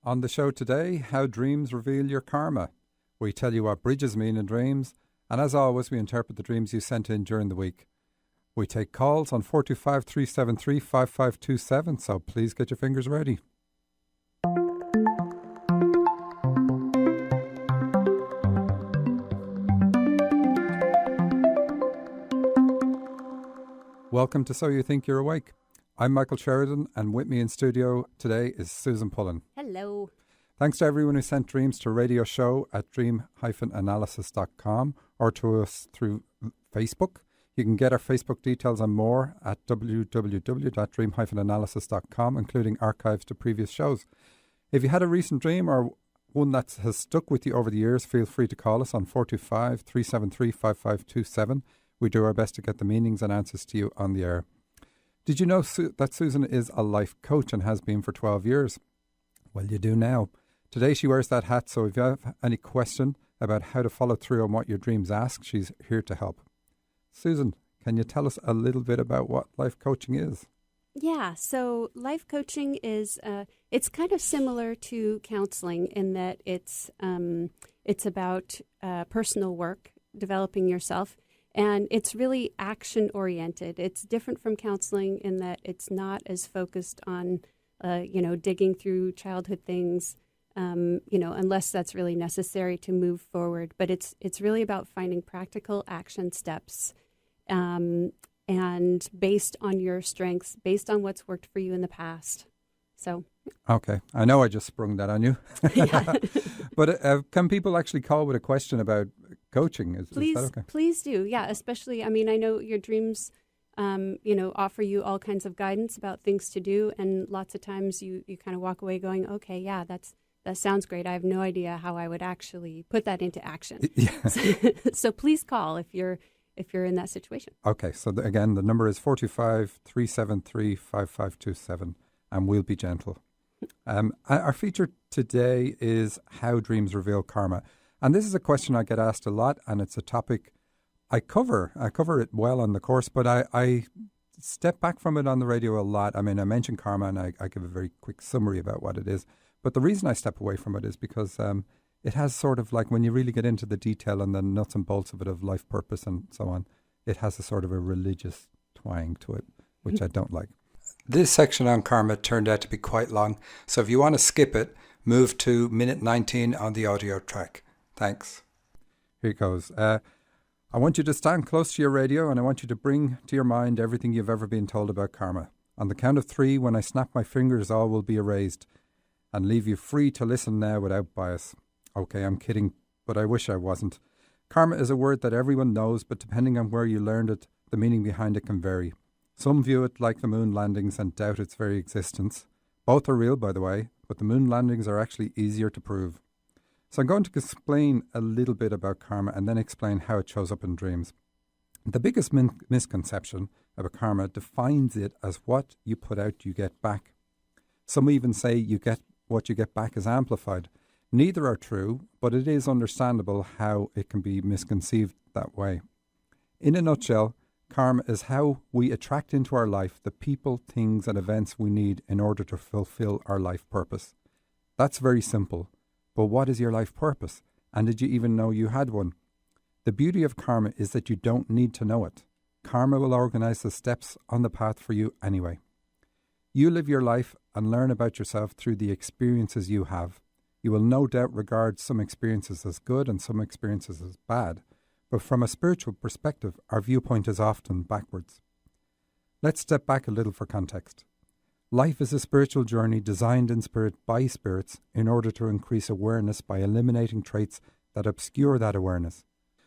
On the show today, how dreams reveal your karma. We tell you what bridges mean in dreams, and as always, we interpret the dreams you sent in during the week. We take calls on 425-373-5527, so please get your fingers ready. Welcome to So You Think You're Awake. I'm Michael Sheridan, and with me in studio today is Susan Pullen. Hello. Thanks to everyone who sent dreams to RadioShow at dream-analysis.com or to us through Facebook. You can get our Facebook details and more at www.dream-analysis.com, including archives to previous shows. If you had a recent dream or one that has stuck with you over the years, feel free to call us on 425-373-5527. We do our best to get the meanings and answers to you on the air. Did you know that Susan is a life coach and has been for 12 years? Well, you do now. Today she wears that hat, so if you have any question about how to follow through on what your dreams ask, she's here to help. Susan, can you tell us a little bit about what life coaching is? Yeah, so life coaching is, it's kind of similar to counseling in that it's about personal work, developing yourself. And it's really action-oriented. It's different from counseling in that it's not as focused on, digging through childhood things, unless that's really necessary to move forward. But it's really about finding practical action steps, and based on your strengths, based on what's worked for you in the past. So. Okay, I know I just sprung that on you. But can people actually call with a question about coaching? Is that okay? Please do. Yeah, especially, I know your dreams, offer you all kinds of guidance about things to do. And lots of times you kind of walk away going, okay, yeah, that sounds great. I have no idea how I would actually put that into action. Yeah. So please call if you're in that situation. Okay. So again, the number is 425-373-5527, and we'll be gentle. Our feature today is how dreams reveal karma. And this is a question I get asked a lot, and it's a topic I cover. I cover it well on the course, but I step back from it on the radio a lot. I mention karma, and I give a very quick summary about what it is. But the reason I step away from it is because it has sort of like, when you really get into the detail and the nuts and bolts of it, of life purpose and so on, it has a sort of a religious twang to it, which I don't like. This section on karma turned out to be quite long, so if you want to skip it, move to minute 19 on the audio track. Thanks. Here it goes. I want you to stand close to your radio, and I want you to bring to your mind everything you've ever been told about karma. On the count of 3, when I snap my fingers, all will be erased and leave you free to listen now without bias. Okay, I'm kidding, but I wish I wasn't. Karma is a word that everyone knows, but depending on where you learned it, the meaning behind it can vary. Some view it like the moon landings and doubt its very existence. Both are real, by the way, but the moon landings are actually easier to prove. So I'm going to explain a little bit about karma and then explain how it shows up in dreams. The biggest misconception about karma defines it as what you put out, you get back. Some even say what you get back is amplified. Neither are true, but it is understandable how it can be misconceived that way. In a nutshell, karma is how we attract into our life the people, things, and events we need in order to fulfill our life purpose. That's very simple. But what is your life purpose? And did you even know you had one? The beauty of karma is that you don't need to know it. Karma will organize the steps on the path for you anyway. You live your life and learn about yourself through the experiences you have. You will no doubt regard some experiences as good and some experiences as bad. But from a spiritual perspective, our viewpoint is often backwards. Let's step back a little for context. Life is a spiritual journey designed in spirit by spirits in order to increase awareness by eliminating traits that obscure that awareness.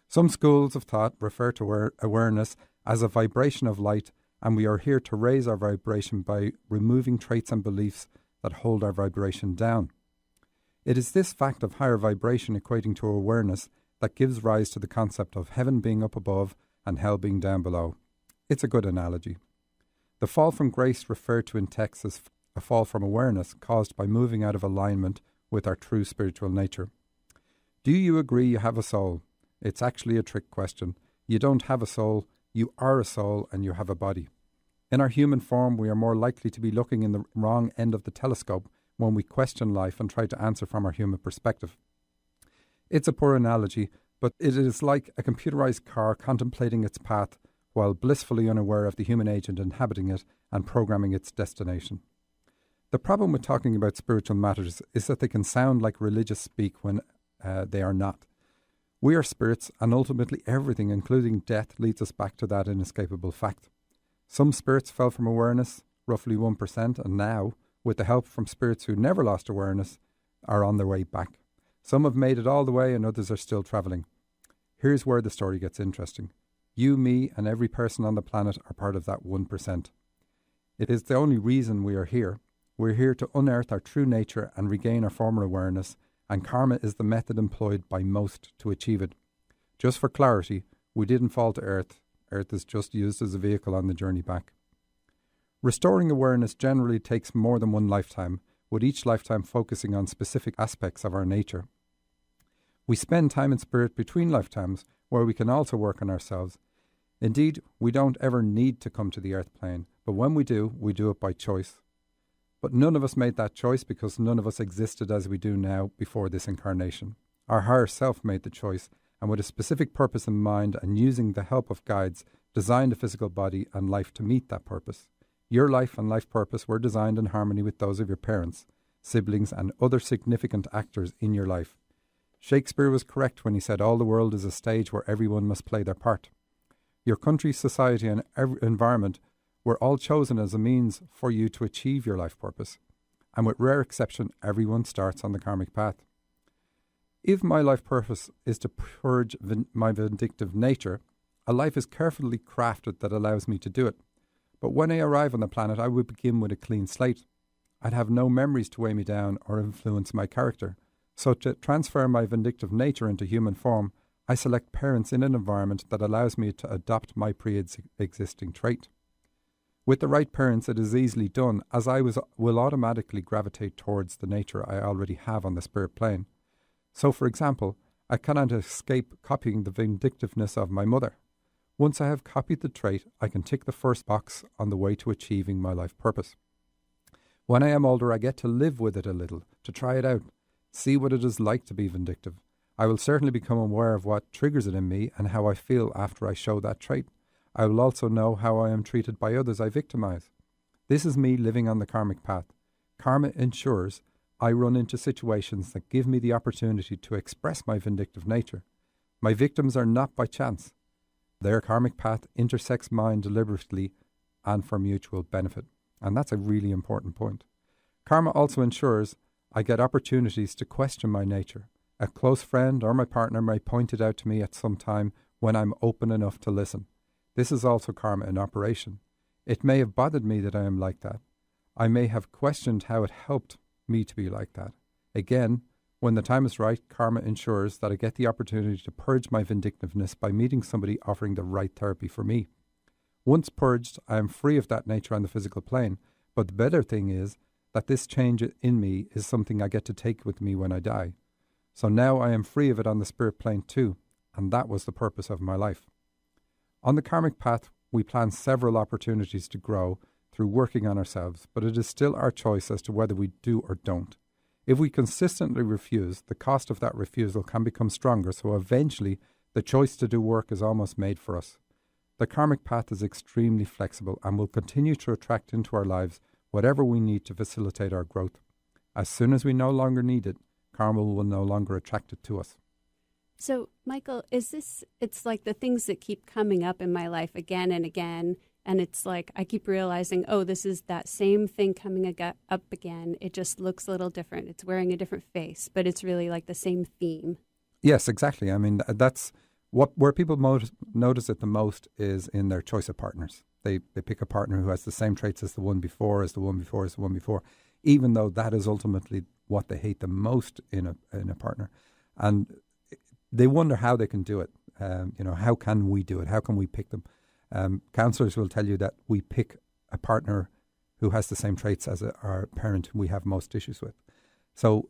Some schools of thought refer to awareness as a vibration of light, and we are here to raise our vibration by removing traits and beliefs that hold our vibration down. It is this fact of higher vibration equating to awareness that gives rise to the concept of heaven being up above and hell being down below. It's a good analogy. The fall from grace referred to in text as a fall from awareness caused by moving out of alignment with our true spiritual nature. Do you agree you have a soul? It's actually a trick question. You don't have a soul, you are a soul and you have a body. In our human form, we are more likely to be looking in the wrong end of the telescope when we question life and try to answer from our human perspective. It's a poor analogy, but it is like a computerized car contemplating its path while blissfully unaware of the human agent inhabiting it and programming its destination. The problem with talking about spiritual matters is that they can sound like religious speak when they are not. We are spirits, and ultimately everything, including death, leads us back to that inescapable fact. Some spirits fell from awareness, roughly 1%, and now, with the help from spirits who never lost awareness, are on their way back. Some have made it all the way and others are still travelling. Here's where the story gets interesting. You, me, and every person on the planet are part of that 1%. It is the only reason we are here. We're here to unearth our true nature and regain our former awareness, and karma is the method employed by most to achieve it. Just for clarity, we didn't fall to Earth. Earth is just used as a vehicle on the journey back. Restoring awareness generally takes more than one lifetime, with each lifetime focusing on specific aspects of our nature. We spend time in spirit between lifetimes, where we can also work on ourselves. Indeed, we don't ever need to come to the earth plane, but when we do it by choice. But none of us made that choice because none of us existed as we do now before this incarnation. Our higher self made the choice, and with a specific purpose in mind and using the help of guides, designed a physical body and life to meet that purpose. Your life and life purpose were designed in harmony with those of your parents, siblings, and other significant actors in your life. Shakespeare was correct when he said all the world is a stage where everyone must play their part. Your country, society, and environment were all chosen as a means for you to achieve your life purpose. And with rare exception, everyone starts on the karmic path. If my life purpose is to purge my vindictive nature, a life is carefully crafted that allows me to do it. But when I arrive on the planet, I would begin with a clean slate. I'd have no memories to weigh me down or influence my character. So to transfer my vindictive nature into human form, I select parents in an environment that allows me to adopt my pre-existing trait. With the right parents, it is easily done, as I will automatically gravitate towards the nature I already have on the spirit plane. So, for example, I cannot escape copying the vindictiveness of my mother. Once I have copied the trait, I can tick the first box on the way to achieving my life purpose. When I am older, I get to live with it a little, to try it out, see what it is like to be vindictive. I will certainly become aware of what triggers it in me and how I feel after I show that trait. I will also know how I am treated by others I victimize. This is me living on the karmic path. Karma ensures I run into situations that give me the opportunity to express my vindictive nature. My victims are not by chance. Their karmic path intersects mine deliberately and for mutual benefit. And that's a really important point. Karma also ensures I get opportunities to question my nature. A close friend or my partner may point it out to me at some time when I'm open enough to listen. This is also karma in operation. It may have bothered me that I am like that. I may have questioned how it helped me to be like that. Again, when the time is right, karma ensures that I get the opportunity to purge my vindictiveness by meeting somebody offering the right therapy for me. Once purged, I am free of that nature on the physical plane, but the better thing is that this change in me is something I get to take with me when I die. So now I am free of it on the spirit plane too, and that was the purpose of my life. On the karmic path, we plan several opportunities to grow through working on ourselves, but it is still our choice as to whether we do or don't. If we consistently refuse, the cost of that refusal can become stronger, so eventually the choice to do work is almost made for us. The karmic path is extremely flexible and will continue to attract into our lives whatever we need to facilitate our growth. As soon as we no longer need it, karma will no longer attract it to us. So, Michael, it's like the things that keep coming up in my life again and again, and it's like I keep realizing, oh, this is that same thing coming up again. It just looks a little different. It's wearing a different face, but it's really like the same theme. Yes, exactly. I mean, that's where people notice it the most is in their choice of partners. They pick a partner who has the same traits as the one before, even though that is ultimately what they hate the most in a partner. And they wonder how they can do it. How can we do it? How can we pick them? Counselors will tell you that we pick a partner who has the same traits as our parent we have most issues with. So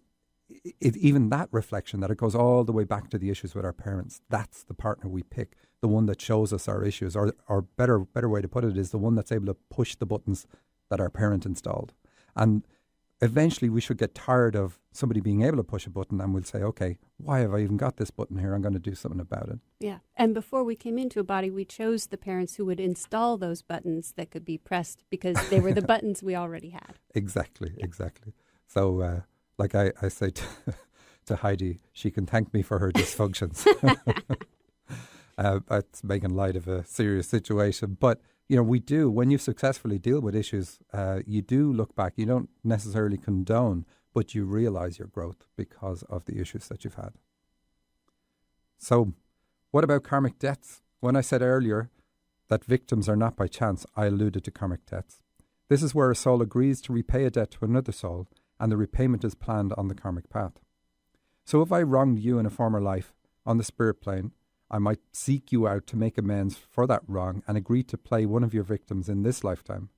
even that reflection, that it goes all the way back to the issues with our parents, that's the partner we pick, the one that shows us our issues, or better way to put it is the one that's able to push the buttons that our parent installed. And eventually we should get tired of somebody being able to push a button, and we'll say, okay, why have I even got this button here? I'm going to do something about it. Yeah. And before we came into a body, we chose the parents who would install those buttons that could be pressed because they were the buttons we already had. Exactly. So, like I say to Heidi, she can thank me for her dysfunctions. It's making light of a serious situation. But, we do, when you successfully deal with issues, you do look back. You don't necessarily condone, but you realize your growth because of the issues that you've had. So, what about karmic debts? When I said earlier that victims are not by chance, I alluded to karmic debts. This is where a soul agrees to repay a debt to another soul, and the repayment is planned on the karmic path. So if I wronged you in a former life on the spirit plane, I might seek you out to make amends for that wrong and agree to play one of your victims in this lifetime.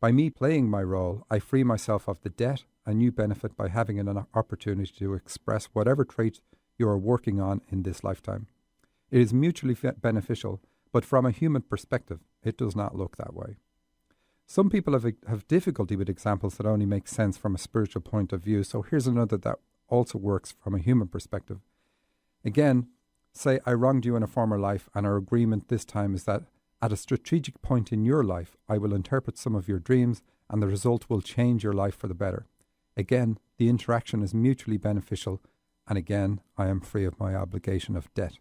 By me playing my role, I free myself of the debt, and you benefit by having an opportunity to express whatever trait you are working on in this lifetime. It is mutually beneficial, but from a human perspective, it does not look that way. Some people have difficulty with examples that only make sense from a spiritual point of view, so here's another that also works from a human perspective. Again, say I wronged you in a former life, and our agreement this time is that at a strategic point in your life, I will interpret some of your dreams, and the result will change your life for the better. Again, the interaction is mutually beneficial, and again, I am free of my obligation of debt.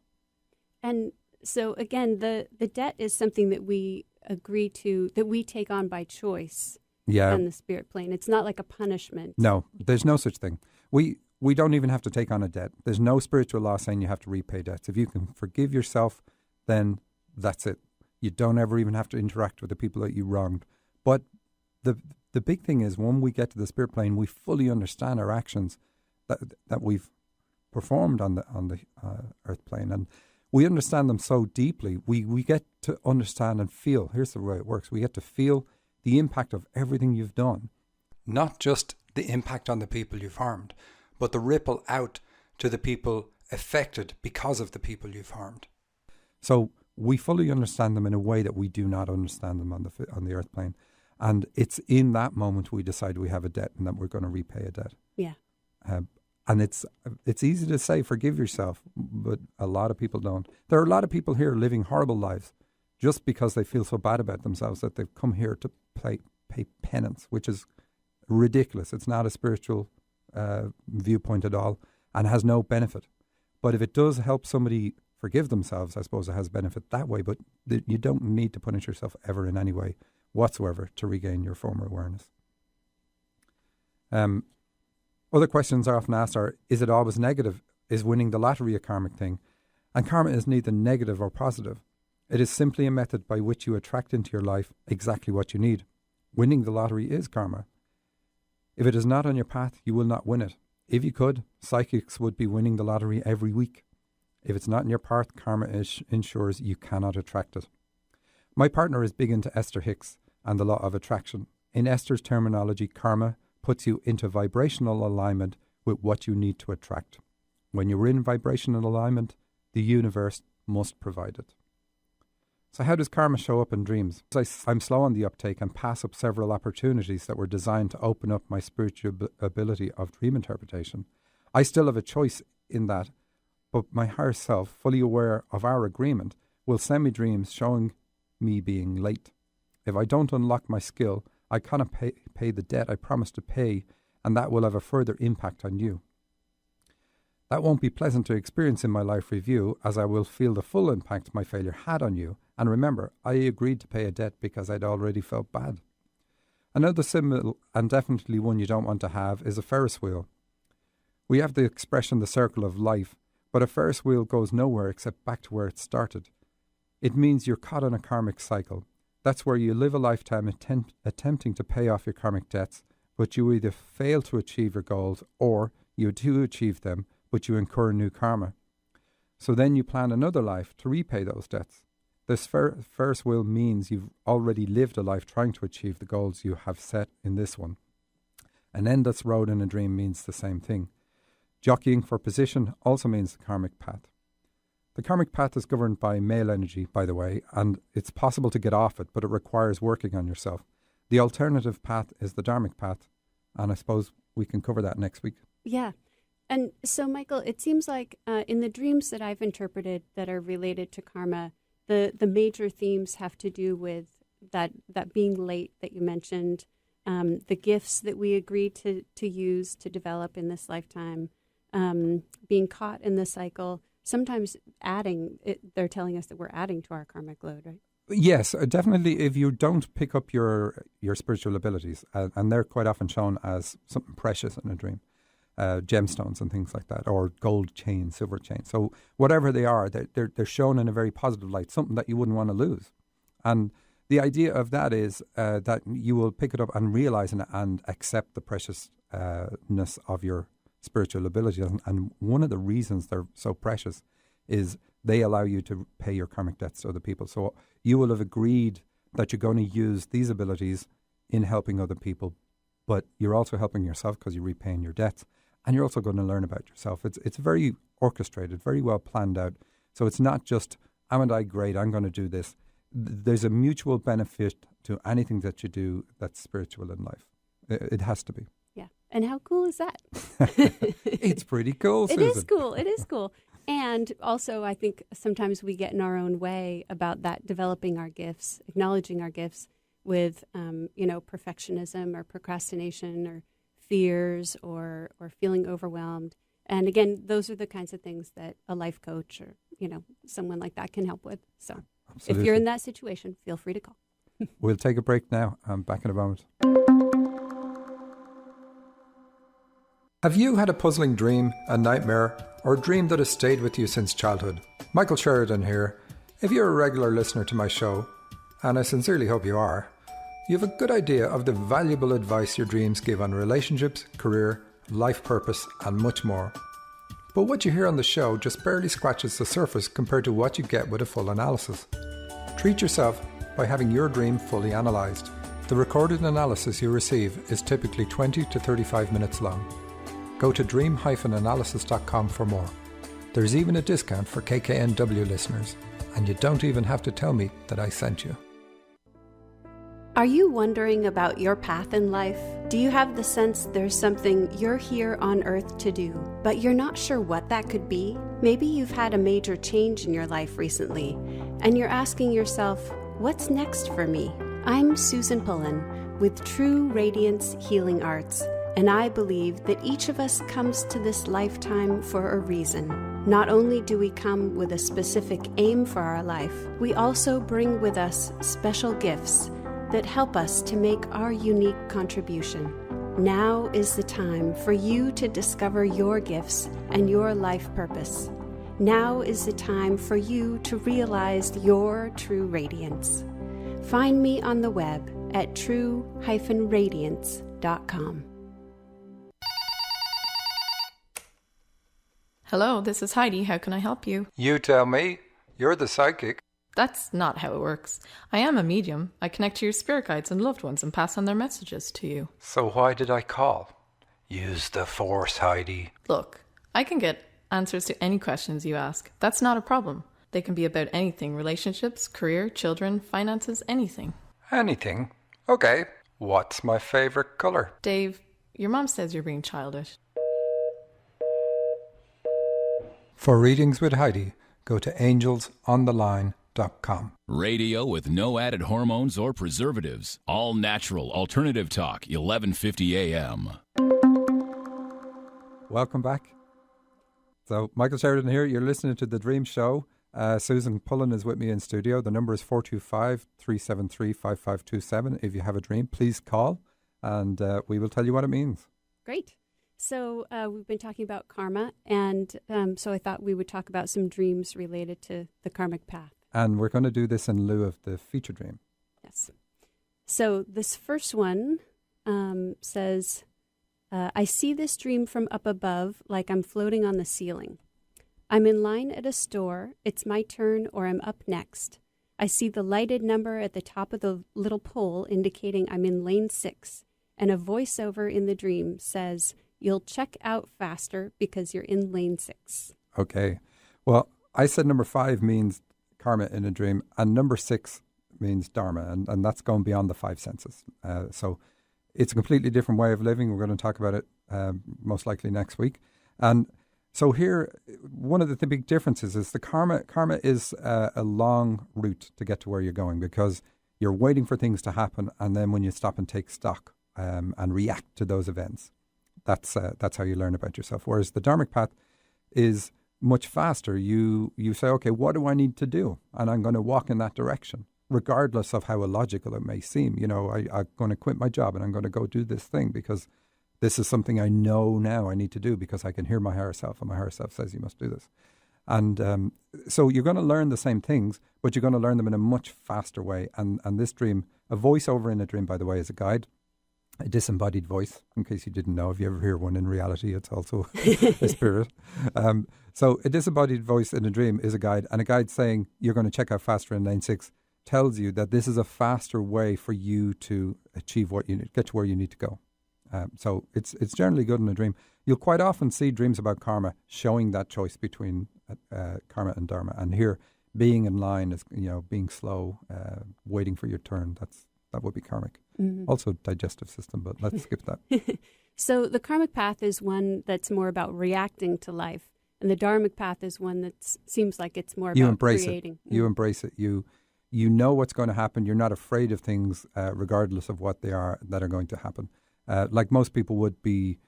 And so again, the debt is something that we agree to, that we take on by choice on the spirit plane. It's not like a punishment. No, there's no such thing. We don't even have to take on a debt. There's no spiritual law saying you have to repay debts. If you can forgive yourself, then that's it. You don't ever even have to interact with the people that you wronged. But the big thing is, when we get to the spirit plane, we fully understand our actions that we've performed on the earth plane, and we understand them so deeply. We get to understand and feel. Here's the way it works: we get to feel the impact of everything you've done, not just the impact on the people you've harmed, but the ripple out to the people affected because of the people you've harmed. So we fully understand them in a way that we do not understand them on the earth plane. And it's in that moment we decide we have a debt and that we're going to repay a debt. Yeah. And it's easy to say, forgive yourself, but a lot of people don't. There are a lot of people here living horrible lives just because they feel so bad about themselves that they've come here to pay penance, which is ridiculous. It's not a spiritual viewpoint at all and has no benefit. But if it does help somebody forgive themselves, I suppose it has benefit that way. But you don't need to punish yourself ever in any way whatsoever to regain your former awareness. Other questions are often asked are, is it always negative? Is winning the lottery a karmic thing? And karma is neither negative or positive. It is simply a method by which you attract into your life exactly what you need. Winning the lottery is karma. If it is not on your path, you will not win it. If you could, psychics would be winning the lottery every week. If it's not in your path, karma ensures you cannot attract it. My partner is big into Esther Hicks and the law of attraction. In Esther's terminology, karma puts you into vibrational alignment with what you need to attract. When you're in vibrational alignment, the universe must provide it. So how does karma show up in dreams? I'm slow on the uptake and pass up several opportunities that were designed to open up my spiritual ability of dream interpretation. I still have a choice in that, but my higher self, fully aware of our agreement, will send me dreams showing me being late. If I don't unlock my skill, I cannot pay the debt I promised to pay, and that will have a further impact on you. That won't be pleasant to experience in my life review, as I will feel the full impact my failure had on you. And remember, I agreed to pay a debt because I'd already felt bad. Another symbol, and definitely one you don't want to have, is a Ferris wheel. We have the expression the circle of life, but a Ferris wheel goes nowhere except back to where it started. It means you're caught in a karmic cycle. That's where you live a lifetime attempting to pay off your karmic debts, but you either fail to achieve your goals or you do achieve them, but you incur new karma. So then you plan another life to repay those debts. This Ferris wheel means you've already lived a life trying to achieve the goals you have set in this one. An endless road in a dream means the same thing. Jockeying for position also means the karmic path. The karmic path is governed by male energy, by the way, and it's possible to get off it, but it requires working on yourself. The alternative path is the dharmic path, and I suppose we can cover that next week. Yeah. And so, Michael, it seems like in the dreams that I've interpreted that are related to karma, the major themes have to do with that being late that you mentioned, the gifts that we agree to use to develop in this lifetime, being caught in the cycle, sometimes they're telling us that we're adding to our karmic load, right? Yes, definitely. If you don't pick up your spiritual abilities, and they're quite often shown as something precious in a dream, gemstones and things like that, or gold chain, silver chain. So whatever they are, they're shown in a very positive light, something that you wouldn't want to lose. And the idea of that is that you will pick it up and realize and accept the preciousness of your spiritual abilities. And one of the reasons they're so precious is they allow you to pay your karmic debts to other people. So you will have agreed that you're going to use these abilities in helping other people, but you're also helping yourself because you're repaying your debts, and you're also going to learn about yourself. It's very orchestrated, very well planned out. So it's not just, am I great, I'm going to do this. There's a mutual benefit to anything that you do that's spiritual in life. It has to be. Yeah. And how cool is that? It's pretty cool, Susan. It is cool. And also, I think sometimes we get in our own way about that, developing our gifts, acknowledging our gifts with, perfectionism or procrastination or fears or feeling overwhelmed. And again, those are the kinds of things that a life coach or, someone like that can help with. So Absolutely. If you're in that situation, feel free to call. We'll take a break now. I'm back in a moment. Have you had a puzzling dream, a nightmare, or a dream that has stayed with you since childhood? Michael Sheridan here. If you're a regular listener to my show, and I sincerely hope you are, you have a good idea of the valuable advice your dreams give on relationships, career, life purpose, and much more. But what you hear on the show just barely scratches the surface compared to what you get with a full analysis. Treat yourself by having your dream fully analysed. The recorded analysis you receive is typically 20 to 35 minutes long. Go to dream-analysis.com for more. There's even a discount for KKNW listeners, and you don't even have to tell me that I sent you. Are you wondering about your path in life? Do you have the sense there's something you're here on earth to do, but you're not sure what that could be? Maybe you've had a major change in your life recently, and you're asking yourself, what's next for me? I'm Susan Pullen with True Radiance Healing Arts, and I believe that each of us comes to this lifetime for a reason. Not only do we come with a specific aim for our life, we also bring with us special gifts that help us to make our unique contribution. Now is the time for you to discover your gifts and your life purpose. Now is the time for you to realize your true radiance. Find me on the web at true-radiance.com. Hello, this is Heidi. How can I help you? You tell me. You're the psychic. That's not how it works. I am a medium. I connect to your spirit guides and loved ones and pass on their messages to you. So why did I call? Use the force, Heidi. Look, I can get answers to any questions you ask. That's not a problem. They can be about anything: relationships, career, children, finances, anything. Anything? Okay. What's my favorite color? Dave, your mom says you're being childish. For readings with Heidi, go to angelsontheline.com. Radio with no added hormones or preservatives. All natural alternative talk, 1150 AM. Welcome back. So, Michael Sheridan here. You're listening to The Dream Show. Susan Pullen is with me in studio. The number is 425-373-5527. If you have a dream, please call and we will tell you what it means. Great. So we've been talking about karma, and so I thought we would talk about some dreams related to the karmic path. And we're going to do this in lieu of the feature dream. Yes. So this first one says, I see this dream from up above like I'm floating on the ceiling. I'm in line at a store. It's my turn, or I'm up next. I see the lighted number at the top of the little pole indicating I'm in lane 6, and a voiceover in the dream says, you'll check out faster because you're in lane 6. Okay. Well, I said number 5 means karma in a dream, and number 6 means dharma, and that's going beyond the 5 senses. So it's a completely different way of living. We're going to talk about it most likely next week. And so here, one of the big differences is the karma. Karma is a long route to get to where you're going, because you're waiting for things to happen, and then when you stop and take stock and react to those events, that's how you learn about yourself. Whereas the dharmic path is much faster. You say, okay, what do I need to do? And I'm going to walk in that direction, regardless of how illogical it may seem. I'm going to quit my job and I'm going to go do this thing because this is something I know now I need to do, because I can hear my higher self, and my higher self says you must do this. And so you're going to learn the same things, but you're going to learn them in a much faster way. And this dream, a voiceover in a dream, by the way, is a guide, a disembodied voice, in case you didn't know. If you ever hear one in reality, it's also a spirit. So a disembodied voice in a dream is a guide, and a guide saying you're going to check out faster in lane 6 tells you that this is a faster way for you to achieve what you need, get to where you need to go. So it's generally good in a dream. You'll quite often see dreams about karma showing that choice between karma and dharma. And here, being in line is, being slow, waiting for your turn. That would be karmic. Mm-hmm. Also digestive system, but let's skip that. So the karmic path is one that's more about reacting to life, and the dharmic path is one that seems like it's more about creating. You embrace it. You know what's going to happen. You're not afraid of things, regardless of what they are that are going to happen. Like most people would be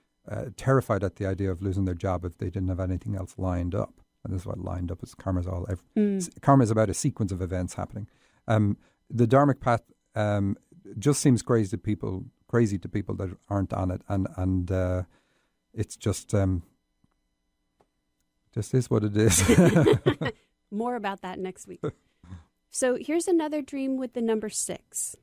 terrified at the idea of losing their job if they didn't have anything else lined up. And this is what lined up is. Karma's all. Karma is about a sequence of events happening. The dharmic path just seems crazy to people that aren't on it, and it's just is what it is. More about that next week. So here's another dream with the number 6.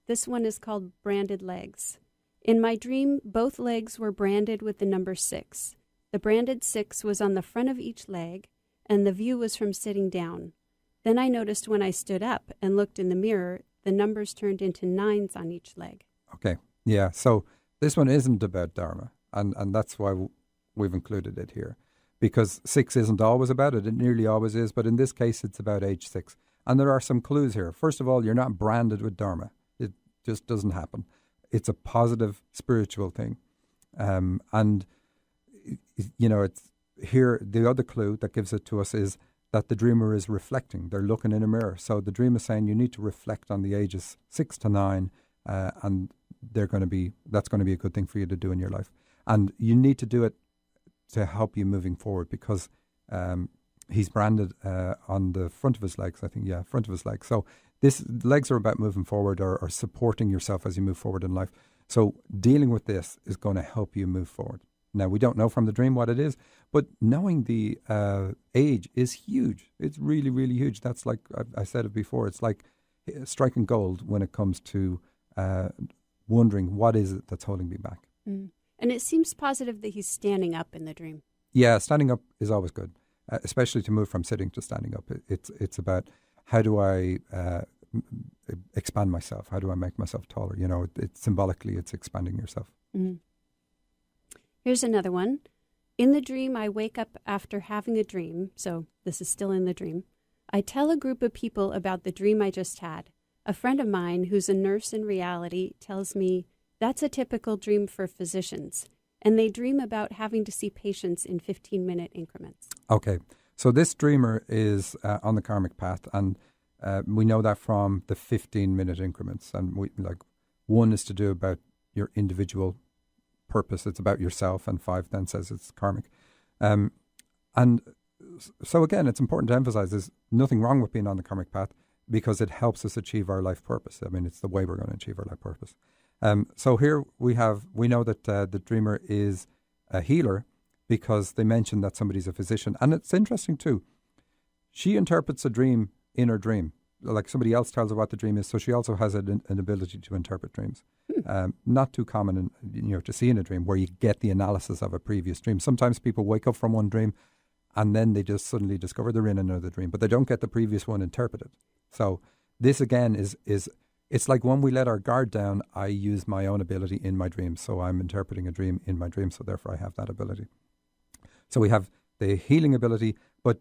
This one is called Branded Legs. In my dream, both legs were branded with the number 6. The branded 6 was on the front of each leg, and the view was from sitting down. Then I noticed when I stood up and looked in the mirror, the numbers turned into 9s on each leg. Okay. Yeah. So this one isn't about dharma, and that's why we've included it here, because 6 isn't always about it. It nearly always is, but in this case, it's about age 6. And there are some clues here. First of all, you're not branded with dharma. It just doesn't happen. It's a positive spiritual thing. And, it's here, the other clue that gives it to us is that the dreamer is reflecting. They're looking in a mirror. So the dream is saying you need to reflect on the ages 6 to 9, and that's going to be a good thing for you to do in your life. And you need to do it to help you moving forward, because he's branded on the front of his legs, I think. Yeah, front of his legs. So legs are about moving forward or supporting yourself as you move forward in life. So dealing with this is going to help you move forward. Now, we don't know from the dream what it is, but knowing the age is huge. It's really, really huge. That's like, I said it before, it's like striking gold when it comes to wondering what is it that's holding me back. Mm. And it seems positive that he's standing up in the dream. Yeah, standing up is always good, especially to move from sitting to standing up. It's about how do I expand myself? How do I make myself taller? Symbolically, it's expanding yourself. Mm. Here's another one. In the dream, I wake up after having a dream. So this is still in the dream. I tell a group of people about the dream I just had. A friend of mine who's a nurse in reality tells me that's a typical dream for physicians. And they dream about having to see patients in 15-minute increments. Okay. So this dreamer is on the karmic path, and we know that from the 15-minute increments. And one is to do about your individual purpose. It's about yourself, and 5 then says it's karmic. And so again, it's important to emphasize there's nothing wrong with being on the karmic path, because it helps us achieve our life purpose. I mean, it's the way we're going to achieve our life purpose. So here we know that the dreamer is a healer, because they mention that somebody's a physician. And it's interesting too. She interprets a dream in her dream. Like somebody else tells her what the dream is, so she also has an ability to interpret dreams. Not too common, to see in a dream where you get the analysis of a previous dream. Sometimes people wake up from one dream, and then they just suddenly discover they're in another dream, but they don't get the previous one interpreted. So this again is it's like when we let our guard down, I use my own ability in my dream. So I'm interpreting a dream in my dream, so therefore I have that ability. So we have the healing ability, but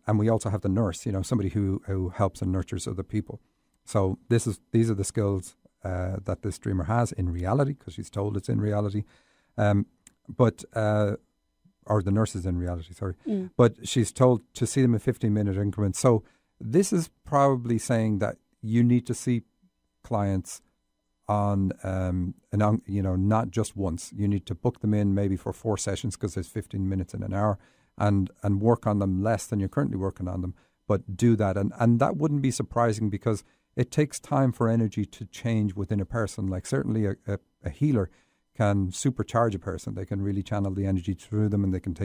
and we also have the nurse, somebody who helps and nurtures other people. So these are the skills that this dreamer has in reality, because she's told it's in reality. But or the nurses in reality, sorry. But she's told to see them in 15-minute increments. So this is probably saying that you need to see clients on, not just once. You need to book them in maybe for 4 sessions because there's 15 minutes in an hour, and work on them less than you're currently working on them. But do that. And that wouldn't be surprising because it takes time for energy to change within a person. Like certainly a healer can supercharge a person. They can really channel the energy through them, and they can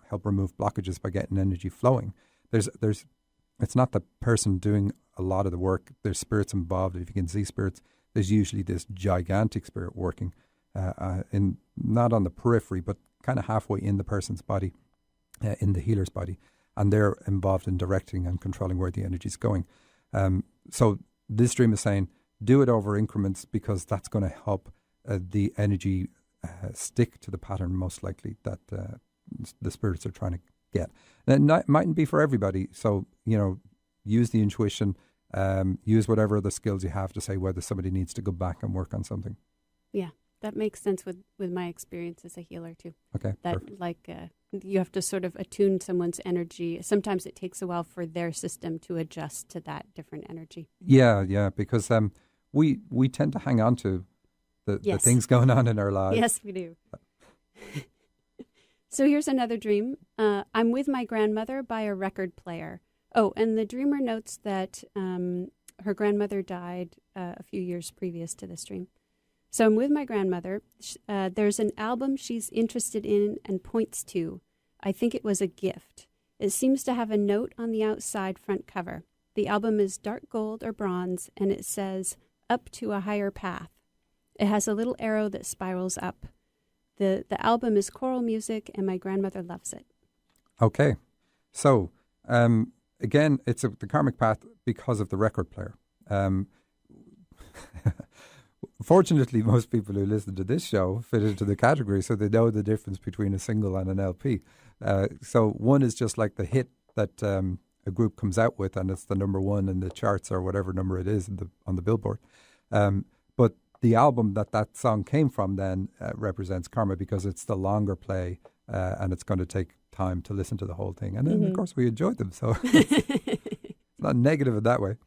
help remove blockages by getting energy flowing. It's not the person doing a lot of the work. There's spirits involved. If you can see spirits, there's usually this gigantic spirit working not on the periphery, but kind of halfway in the person's body, in the healer's body, and they're involved in directing and controlling where the energy is going. So this dream is saying, do it over increments because that's going to help the energy stick to the pattern most likely that the spirits are trying to get. And it mightn't be for everybody. So, use the intuition, use whatever other skills you have to say whether somebody needs to go back and work on something. Yeah, that makes sense with my experience as a healer too. Okay. That you have to sort of attune someone's energy. Sometimes it takes a while for their system to adjust to that different energy. Yeah, because we tend to hang on to the things going on in our lives. Yes, we do. So here's another dream. I'm with my grandmother by a record player. Oh, and the dreamer notes that her grandmother died a few years previous to this dream. So I'm with my grandmother. There's an album she's interested in and points to. I think it was a gift. It seems to have a note on the outside front cover. The album is dark gold or bronze, and it says, "Up to a Higher Path." It has a little arrow that spirals up. The album is choral music, and my grandmother loves it. Okay. So, again, it's the karmic path because of the record player. Fortunately, most people who listen to this show fit into the category, so they know the difference between a single and an LP. So one is just like the hit that a group comes out with, and it's the number one in the charts or whatever number it is on the Billboard. But the album that song came from then represents karma because it's the longer play, and it's going to take time to listen to the whole thing. And then, of course, we enjoyed them, so it's not negative in that way.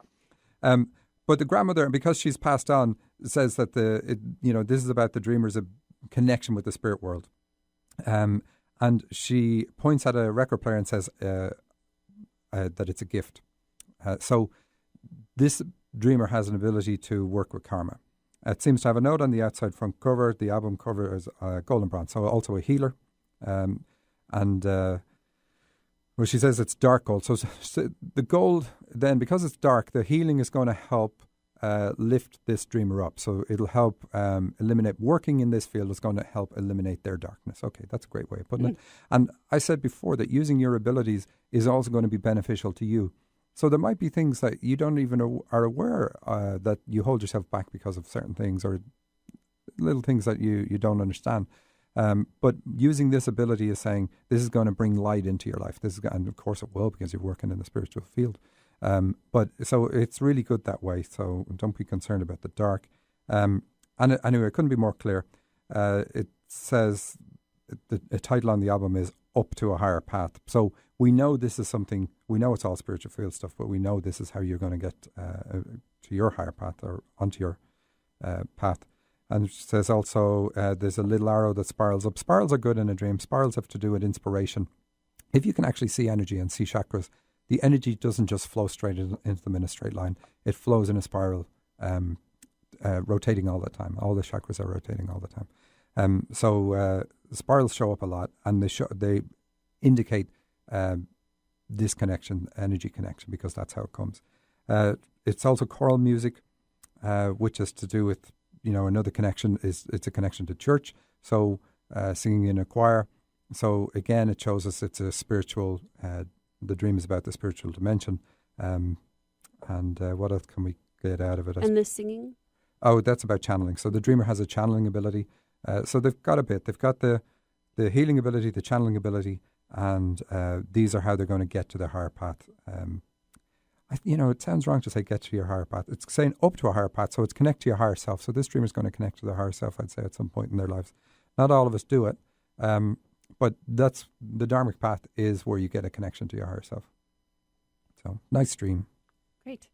But the grandmother, because she's passed on, says that this is about the dreamer's connection with the spirit world. And she points at a record player and says that it's a gift. So this dreamer has an ability to work with karma. It seems to have a note on the outside front cover. The album cover is gold and bronze, so also a healer. Well, she says it's dark gold. So the gold, then, because it's dark, the healing is going to help lift this dreamer up. So it'll help eliminate, working in this field is going to help eliminate their darkness. Okay, that's a great way of putting it. And I said before that using your abilities is also going to be beneficial to you. So there might be things that you don't even are aware that you hold yourself back because of certain things or little things that you don't understand. But using this ability is saying this is going to bring light into your life. And of course it will because you're working in the spiritual field. But so it's really good that way. So don't be concerned about the dark. And anyway, it couldn't be more clear. It says the title on the album is Up to a Higher Path. So we know this is something, we know it's all spiritual field stuff, but we know this is how you're going to get to your higher path or onto your path. And it says also there's a little arrow that spirals up. Spirals are good in a dream. Spirals have to do with inspiration. If you can actually see energy and see chakras, the energy doesn't just flow straight into them in a straight line. It flows in a spiral, rotating all the time. All the chakras are rotating all the time. So spirals show up a lot, and they indicate this connection, energy connection, because that's how it comes. It's also choral music, which is to do with, another connection it's a connection to church. So singing in a choir. So again, it shows us it's a spiritual, the dream is about the spiritual dimension. And what else can we get out of it? And the singing? Oh, that's about channeling. So the dreamer has a channeling ability. So they've got a bit. They've got the healing ability, the channeling ability, and these are how they're going to get to their higher path. It sounds wrong to say get to your higher path. It's saying up to a higher path, so it's connect to your higher self. So this dreamer is going to connect to their higher self, I'd say, at some point in their lives. Not all of us do it, but that's the dharmic path is where you get a connection to your higher self. So nice dream. Great.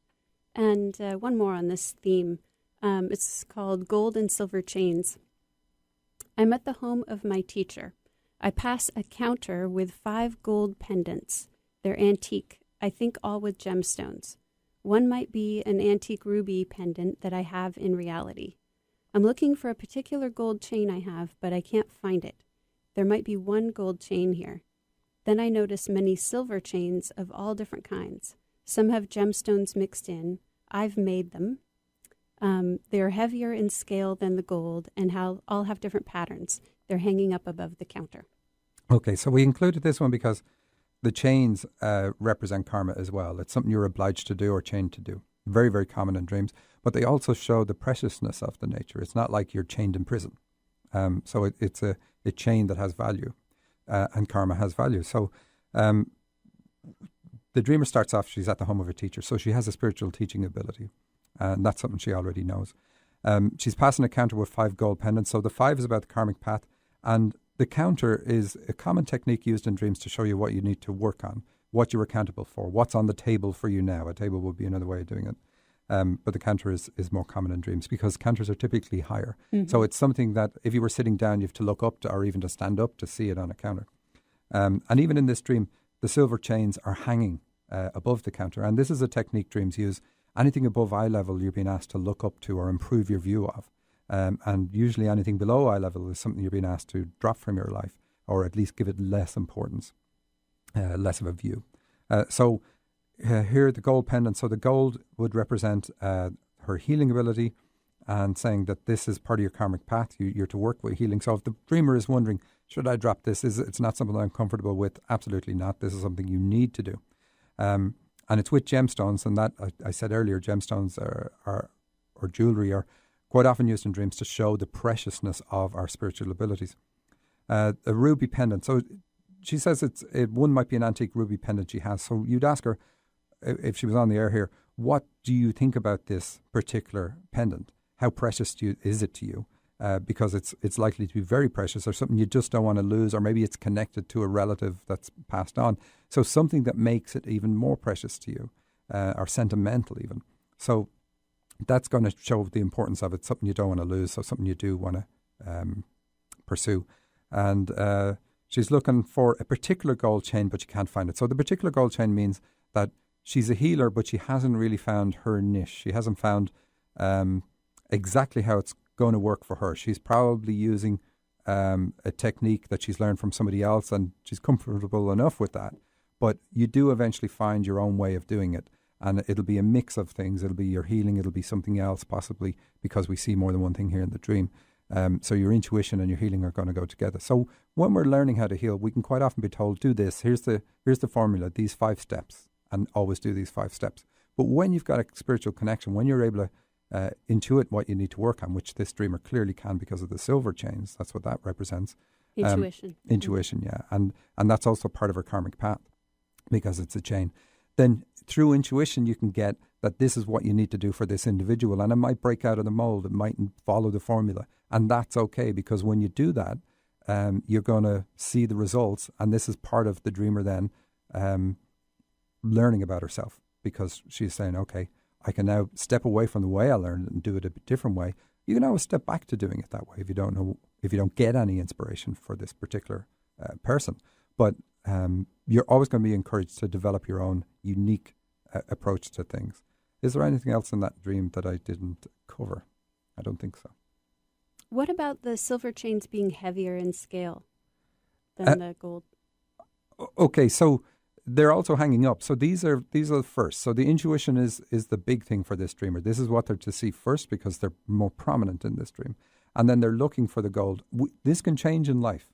And one more on this theme. It's called Gold and Silver Chains. I'm at the home of my teacher. I pass a counter with 5 gold pendants. They're antique, I think all with gemstones. One might be an antique ruby pendant that I have in reality. I'm looking for a particular gold chain I have, but I can't find it. There might be one gold chain here. Then I notice many silver chains of all different kinds. Some have gemstones mixed in. I've made them. They're heavier in scale than the gold and all have different patterns. They're hanging up above the counter. Okay, so we included this one because the chains represent karma as well. It's something you're obliged to do or chained to do. Very, very common in dreams. But they also show the preciousness of the nature. It's not like you're chained in prison. So it's a chain that has value, and karma has value. So the dreamer starts off, she's at the home of her teacher, so she has a spiritual teaching ability, and that's something she already knows. She's passing a counter with 5 gold pendants. So the 5 is about the karmic path, and the counter is a common technique used in dreams to show you what you need to work on, what you're accountable for, what's on the table for you now. A table would be another way of doing it. But the counter is more common in dreams because counters are typically higher. Mm-hmm. So it's something that if you were sitting down, you have to look up to, or even to stand up to see it on a counter. And even in this dream, the silver chains are hanging above the counter. And this is a technique dreams use. Anything above eye level, you're being asked to look up to or improve your view of. And usually anything below eye level is something you're being asked to drop from your life, or at least give it less importance, less of a view. So here the gold pendant. So the gold would represent her healing ability, and saying that this is part of your karmic path. You're to work with healing. So if the dreamer is wondering, should I drop this? It's not something I'm comfortable with. Absolutely not. This is something you need to do. And it's with gemstones, and that I said earlier, gemstones or jewelry are quite often used in dreams to show the preciousness of our spiritual abilities. A ruby pendant. So she says one might be an antique ruby pendant she has. So you'd ask her, if she was on the air here, what do you think about this particular pendant? How precious is it to you? Because it's likely to be very precious, or something you just don't want to lose, or maybe it's connected to a relative that's passed on. So something that makes it even more precious to you, or sentimental even. So that's going to show the importance of it, something you don't want to lose, so something you do want to pursue. And she's looking for a particular gold chain, but she can't find it. So the particular gold chain means that she's a healer, but she hasn't really found her niche. She hasn't found exactly how it's going to work for her. She's probably using a technique that she's learned from somebody else, and she's comfortable enough with that. But you do eventually find your own way of doing it. And it'll be a mix of things. It'll be your healing. It'll be something else, possibly, because we see more than one thing here in the dream. So your intuition and your healing are going to go together. So when we're learning how to heal, we can quite often be told, do this. Here's the formula, these 5 steps, and always do these 5 steps. But when you've got a spiritual connection, when you're able to intuit what you need to work on, which this dreamer clearly can because of the silver chains, that's what that represents. Intuition. Intuition, yeah. And that's also part of her karmic path because it's a chain. Then through intuition, you can get that this is what you need to do for this individual. And it might break out of the mold. It mightn't follow the formula. And that's okay, because when you do that, you're going to see the results. And this is part of the dreamer then learning about herself, because she's saying, okay, I can now step away from the way I learned and do it a bit different way. You can always step back to doing it that way if you don't get any inspiration for this particular person. But you're always going to be encouraged to develop your own unique approach to things. Is there anything else in that dream that I didn't cover? I don't think so. What about the silver chains being heavier in scale than the gold? Okay, so they're also hanging up. So these are the first. So the intuition is the big thing for this dreamer. This is what they're to see first because they're more prominent in this dream. And then they're looking for the gold. This can change in life,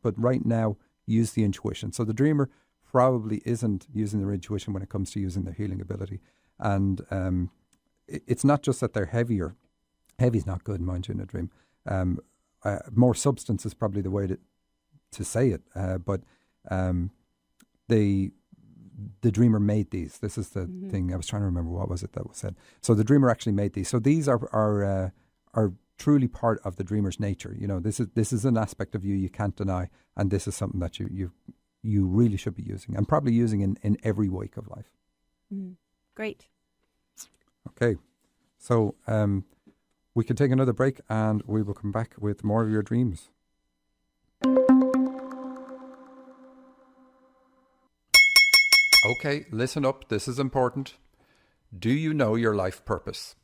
but right now, use the intuition. So the dreamer probably isn't using their intuition when it comes to using their healing ability. And it's not just that they're heavier. Heavy's not good, mind you, in a dream. More substance is probably the way to say it. But the dreamer made these. This is the thing. I was trying to remember what was it that was said. So the dreamer actually made these. So these are truly part of the dreamer's nature. You know, this is an aspect of you can't deny, and this is something that you really should be using, and probably using in every week of life. Great. Okay, so we can take another break, and we will come back with more of your dreams. Okay, listen up. This is important. Do you know your life purpose?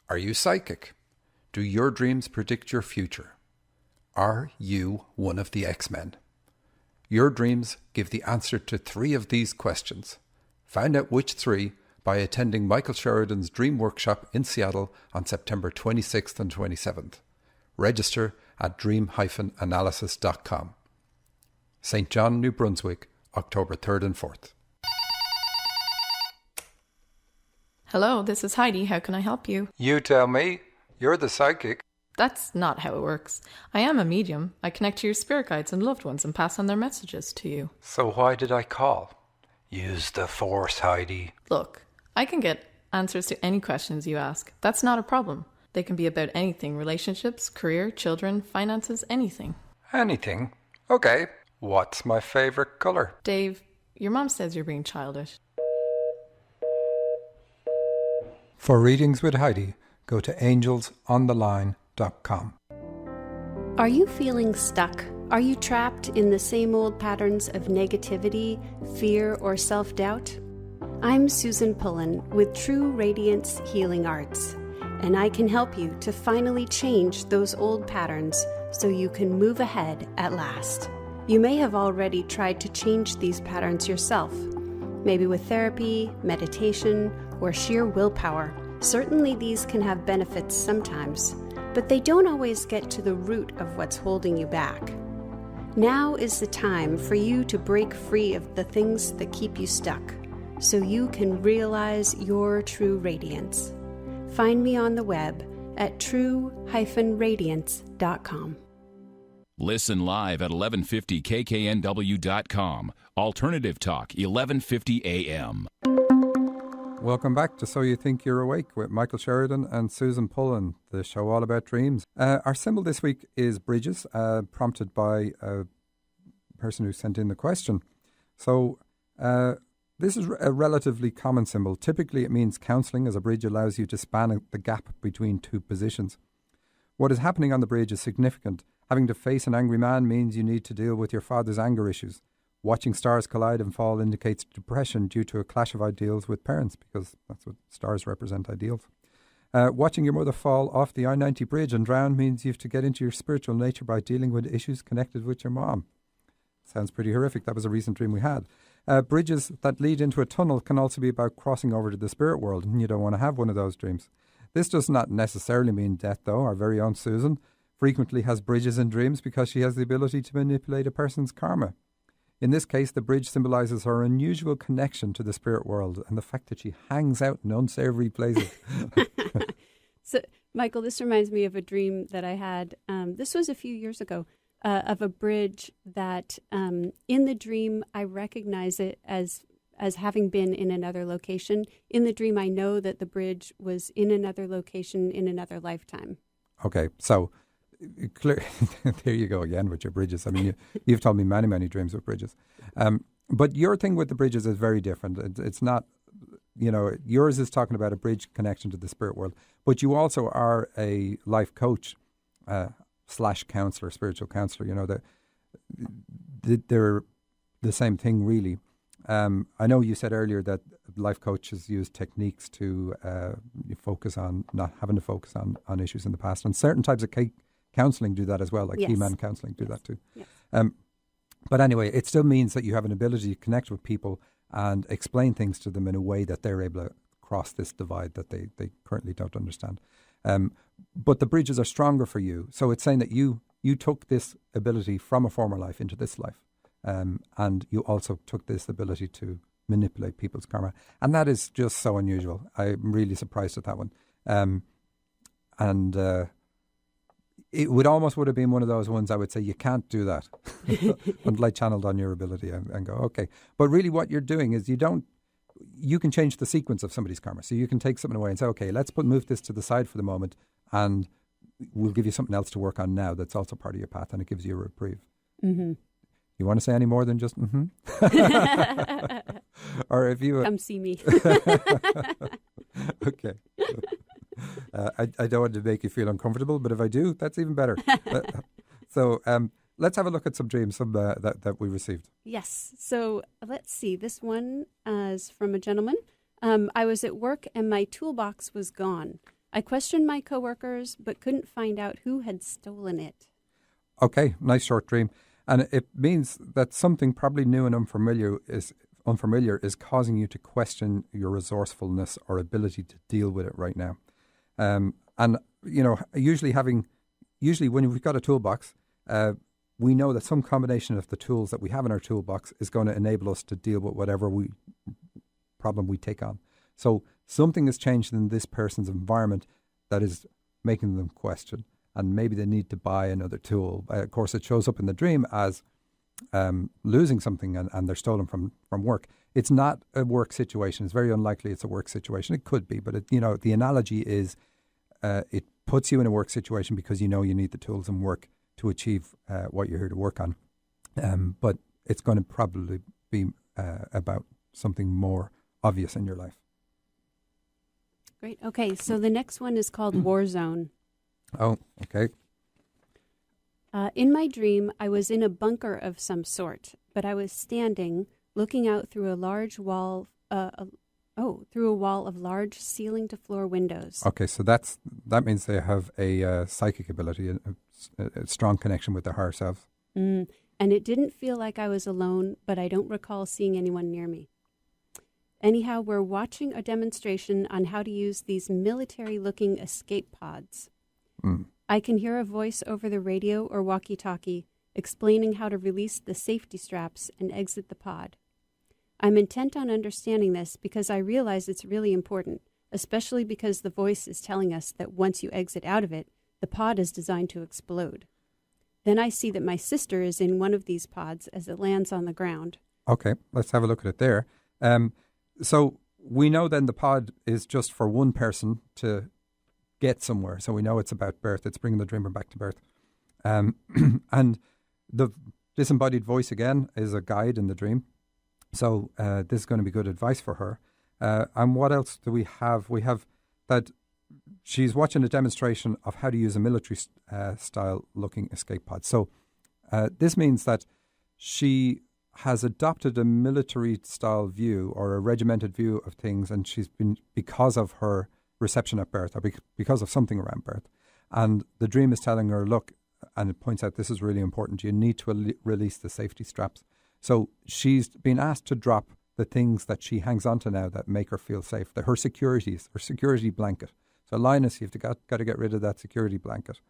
Are you psychic? Do your dreams predict your future? Are you one of the X-Men? Your dreams give the answer to 3 of these questions. Find out which 3 by attending Michael Sheridan's Dream Workshop in Seattle on September 26th and 27th. Register at dream-analysis.com. St. John, New Brunswick, October 3rd and 4th. Hello, this is Heidi. How can I help you? You tell me. You're the psychic. That's not how it works. I am a medium. I connect to your spirit guides and loved ones and pass on their messages to you. So why did I call? Use the Force, Heidi. Look, I can get answers to any questions you ask. That's not a problem. They can be about anything: relationships, career, children, finances, anything. Anything? Okay. What's my favourite colour? Dave, your mom says you're being childish. For readings with Heidi, go to angelsontheline.com. Are you feeling stuck? Are you trapped in the same old patterns of negativity, fear, or self-doubt? I'm Susan Pullen with True Radiance Healing Arts, and I can help you to finally change those old patterns so you can move ahead at last. You may have already tried to change these patterns yourself, maybe with therapy, meditation, or sheer willpower. Certainly these can have benefits sometimes, but they don't always get to the root of what's holding you back. Now is the time for you to break free of the things that keep you stuck, so you can realize your true radiance. Find me on the web at true-radiance.com. Listen live at 1150kknw.com. Alternative Talk, 1150 AM. Welcome back to So You Think You're Awake with Michael Sheridan and Susan Pullen, the show all about dreams. Our symbol this week is bridges, prompted by a person who sent in the question. So this is a relatively common symbol. Typically it means counselling, as a bridge allows you to span the gap between 2 positions. What is happening on the bridge is significant. Having to face an angry man means you need to deal with your father's anger issues. Watching stars collide and fall indicates depression due to a clash of ideals with parents, because that's what stars represent, ideals. Watching your mother fall off the I-90 bridge and drown means you have to get into your spiritual nature by dealing with issues connected with your mom. Sounds pretty horrific. That was a recent dream we had. Bridges that lead into a tunnel can also be about crossing over to the spirit world, and you don't want to have one of those dreams. This does not necessarily mean death, though. Our very own Susan frequently has bridges in dreams because she has the ability to manipulate a person's karma. In this case, the bridge symbolises her unusual connection to the spirit world and the fact that she hangs out in unsavoury places. So, Michael, this reminds me of a dream that I had. This was a few years ago, of a bridge that in the dream I recognize it as having been in another location. In the dream, I know that the bridge was in another location in another lifetime. Okay, so clear. There you go again with your bridges. I mean, you've told me many dreams with bridges. But your thing with the bridges is very different. It's not, yours is talking about a bridge connection to the spirit world. But you also are a life coach / counselor, spiritual counselor. They're the same thing, really. I know you said earlier that life coaches use techniques to focus on not having to focus on issues in the past. And certain types of counselling do that as well, like Key Man counselling do that too. Yes. But anyway, it still means that you have an ability to connect with people and explain things to them in a way that they're able to cross this divide that they currently don't understand. But the bridges are stronger for you. So it's saying that you took this ability from a former life into this life. And you also took this ability to manipulate people's karma. And that is just so unusual. I'm really surprised at that one. It would have been one of those ones I would say you can't do that until I channeled on your ability and go, okay. But really what you're doing is you can change the sequence of somebody's karma. So you can take something away and say, okay, let's move this to the side for the moment and we'll give you something else to work on now that's also part of your path, and it gives you a reprieve. Mm-hmm. You want to say any more than just or if you come see me. Okay. I don't want to make you feel uncomfortable, but if I do, that's even better. So let's have a look at some dreams that we received. Yes. So let's see. This one is from a gentleman. I was at work and my toolbox was gone. I questioned my coworkers, but couldn't find out who had stolen it. Okay, nice short dream. And it means that something probably new and unfamiliar is causing you to question your resourcefulness or ability to deal with it right now. And, you know, usually when we've got a toolbox, we know that some combination of the tools that we have in our toolbox is going to enable us to deal with whatever problem we take on. So something has changed in this person's environment that is making them question, and maybe they need to buy another tool. Of course, it shows up in the dream as losing something and they're stolen from work. It's not a work situation. It's very unlikely it's a work situation. It could be, but the analogy is it puts you in a work situation because you know you need the tools and work to achieve what you're here to work on. But it's going to probably be about something more obvious in your life. Great. Okay, so the next one is called War Zone. Oh, okay. In my dream, I was in a bunker of some sort, but I was standing, looking out through a large wall, through a wall of large ceiling-to-floor windows. Okay, so that means they have a psychic ability, a strong connection with their higher self. And it didn't feel like I was alone, but I don't recall seeing anyone near me. Anyhow, we're watching a demonstration on how to use these military-looking escape pods. I can hear a voice over the radio or walkie-talkie explaining how to release the safety straps and exit the pod. I'm intent on understanding this because I realize it's really important, especially because the voice is telling us that once you exit out of it, the pod is designed to explode. Then I see that my sister is in one of these pods as it lands on the ground. Okay, let's have a look at it there. So we know then the pod is just for one person to get somewhere. So we know it's about birth. It's bringing the dreamer back to birth. And the disembodied voice, again, is a guide in the dream. So this is going to be good advice for her. And what else do we have? We have that she's watching a demonstration of how to use a military style looking escape pod. So this means that she has adopted a military style view or a regimented view of things, and she's been, because of her reception at birth or because of something around birth. And the dream is telling her, look, and it points out this is really important, you need to release the safety straps. So she's been asked to drop the things that she hangs on to now that make her feel safe. Her securities, her security blanket. So Linus, you've got to get rid of that security blanket.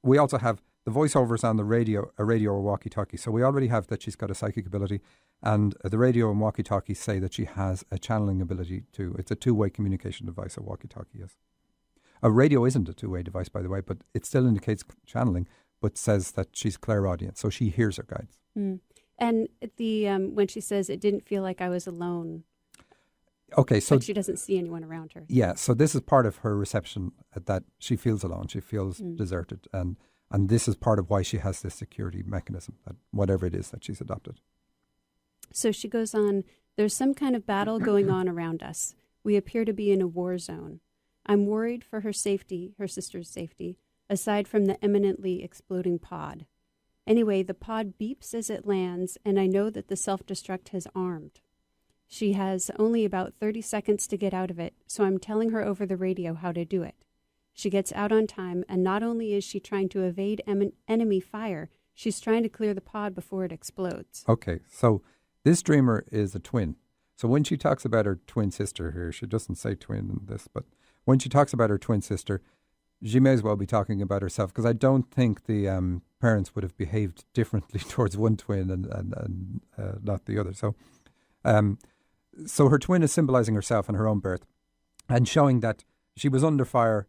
We also have the voiceovers on the radio, a radio or walkie-talkie. So we already have that she's got a psychic ability, and the radio and walkie-talkie say that she has a channeling ability too. It's a two-way communication device, a walkie-talkie is. A radio isn't a two-way device, by the way, but it still indicates channeling, but says that she's clairaudient, so she hears her guides. And the when she says, it didn't feel like I was alone. Okay, so but she doesn't see anyone around her. Yeah, so this is part of her reception, that she feels alone, she feels deserted, and this is part of why she has this security mechanism, that whatever it is that she's adopted. So she goes on, there's some kind of battle going on around us. We appear to be in a war zone. I'm worried for her safety, her sister's safety, aside from the imminently exploding pod. Anyway, the pod beeps as it lands, and I know that the self-destruct has armed. She has only about 30 seconds to get out of it, so I'm telling her over the radio how to do it. She gets out on time, and not only is she trying to evade enemy fire, she's trying to clear the pod before it explodes. Okay, so this dreamer is a twin. So when she talks about her twin sister here, she doesn't say twin in this, but when she talks about her twin sister, she may as well be talking about herself, because I don't think the parents would have behaved differently towards one twin and not the other. So her twin is symbolizing herself and her own birth, and showing that she was under fire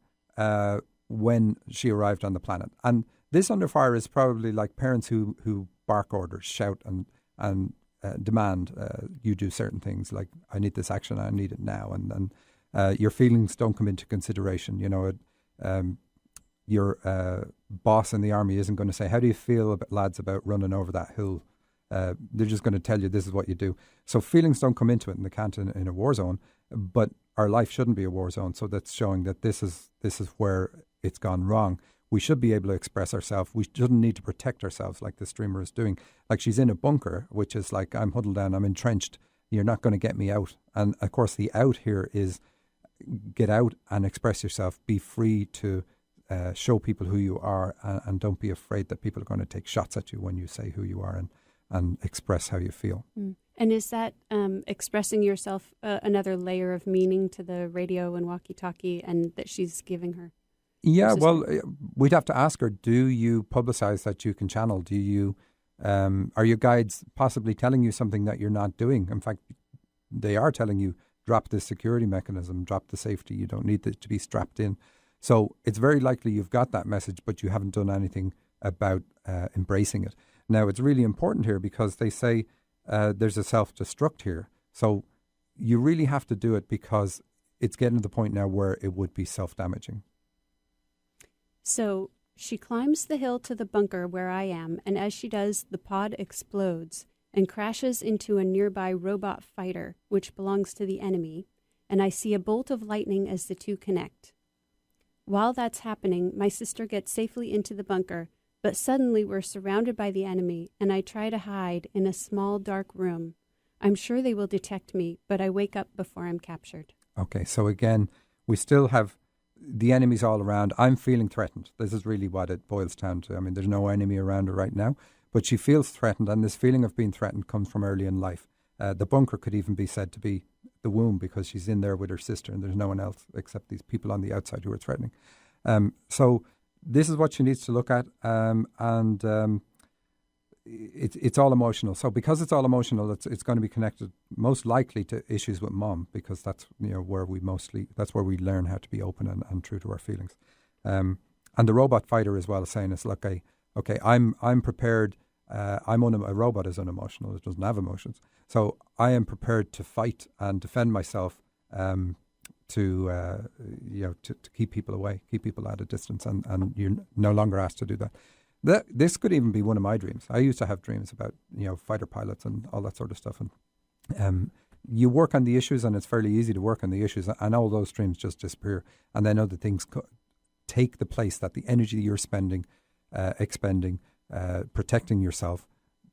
when she arrived on the planet. And this under fire is probably like parents who bark orders, shout and demand you do certain things, like, I need this action, I need it now, and your feelings don't come into consideration. You know, your boss in the army isn't going to say, how do you feel, lads, about running over that hill? They're just going to tell you this is what you do. So feelings don't come into it, and they can't in a war zone. But our life shouldn't be a war zone. So that's showing that this is where it's gone wrong. We should be able to express ourselves. We shouldn't need to protect ourselves like this dreamer is doing. Like she's in a bunker, which is like, I'm huddled down, I'm entrenched. You're not going to get me out. And of course, the out here is get out and express yourself. Be free to show people who you are, and don't be afraid that people are going to take shots at you when you say who you are and express how you feel. Mm. And is that expressing yourself another layer of meaning to the radio and walkie-talkie and that she's giving her? Yeah, well, we'd have to ask her, do you publicize that you can channel? Do you, are your guides possibly telling you something that you're not doing? In fact, they are telling you, drop this security mechanism, drop the safety. You don't need it to be strapped in. So it's very likely you've got that message, but you haven't done anything about embracing it. Now, it's really important here because they say there's a self-destruct here. So you really have to do it because it's getting to the point now where it would be self-damaging. So she climbs the hill to the bunker where I am, and as she does, the pod explodes and crashes into a nearby robot fighter, which belongs to the enemy, and I see a bolt of lightning as the two connect. While that's happening, my sister gets safely into the bunker, but suddenly we're surrounded by the enemy, and I try to hide in a small, dark room. I'm sure they will detect me, but I wake up before I'm captured. Okay, so again, we still have the enemies all around. I'm feeling threatened. This is really what it boils down to. I mean, there's no enemy around her right now, but she feels threatened, and this feeling of being threatened comes from early in life. The bunker could even be said to be the womb because she's in there with her sister and there's no one else except these people on the outside who are threatening. So this is what she needs to look at, and it's all emotional. So because it's all emotional, it's going to be connected most likely to issues with mom, because that's where we learn how to be open and true to our feelings. And the robot fighter as well is saying it's like, okay, I'm prepared. A robot is unemotional; it doesn't have emotions. So I am prepared to fight and defend myself. To keep people away, keep people at a distance, and you're no longer asked to do that. This could even be one of my dreams. I used to have dreams about fighter pilots and all that sort of stuff, and you work on the issues, and it's fairly easy to work on the issues, and all those dreams just disappear, and then other things take the place that the energy you're spending, expending, protecting yourself,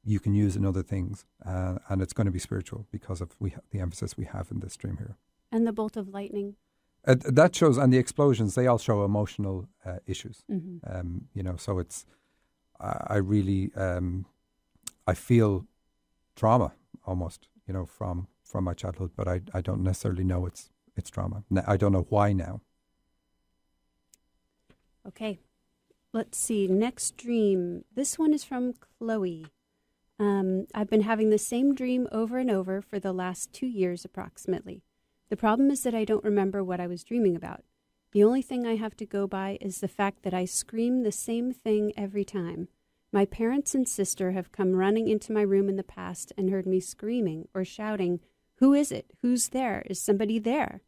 you can use in other things, and it's going to be spiritual because of the emphasis we have in this dream here. And the bolt of lightning. That shows, and the explosions, they all show emotional issues. Mm-hmm. So it's, I really, I feel trauma almost, from my childhood, but I don't necessarily know it's trauma. I don't know why now. Okay, let's see. Next dream. This one is from Chloe. I've been having the same dream over and over for the last 2 years approximately. The problem is that I don't remember what I was dreaming about. The only thing I have to go by is the fact that I scream the same thing every time. My parents and sister have come running into my room in the past and heard me screaming or shouting, "Who is it? Who's there? Is somebody there?"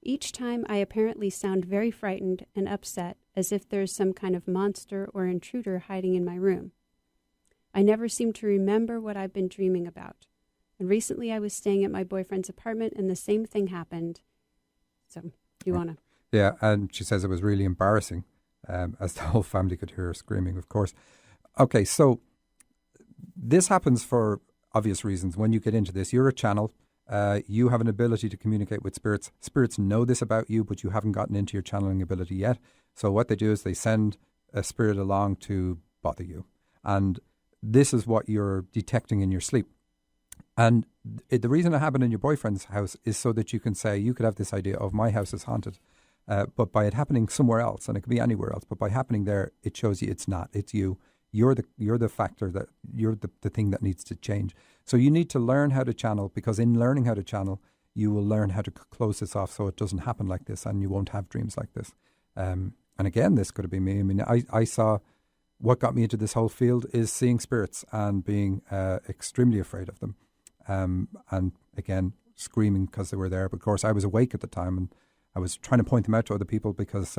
Each time I apparently sound very frightened and upset, as if there's some kind of monster or intruder hiding in my room. I never seem to remember what I've been dreaming about. And recently I was staying at my boyfriend's apartment and the same thing happened. So, do you want to? Yeah, and she says it was really embarrassing, as the whole family could hear her screaming, of course. Okay, so this happens for obvious reasons. When you get into this, you're a channel. You have an ability to communicate with spirits. Spirits know this about you, but you haven't gotten into your channeling ability yet. So what they do is they send a spirit along to bother you. And this is what you're detecting in your sleep. And the reason it happened in your boyfriend's house is so that you can say, you could have this idea of my house is haunted. But by it happening somewhere else, and it could be anywhere else, but by happening there, it shows you it's not. It's you. You're the factor, that you're the thing that needs to change. So you need to learn how to channel, because in learning how to channel, you will learn how to close this off so it doesn't happen like this, and you won't have dreams like this. And again, this could have been me. I mean, I saw, what got me into this whole field is seeing spirits and being extremely afraid of them. And again, screaming because they were there. But of course, I was awake at the time, and I was trying to point them out to other people because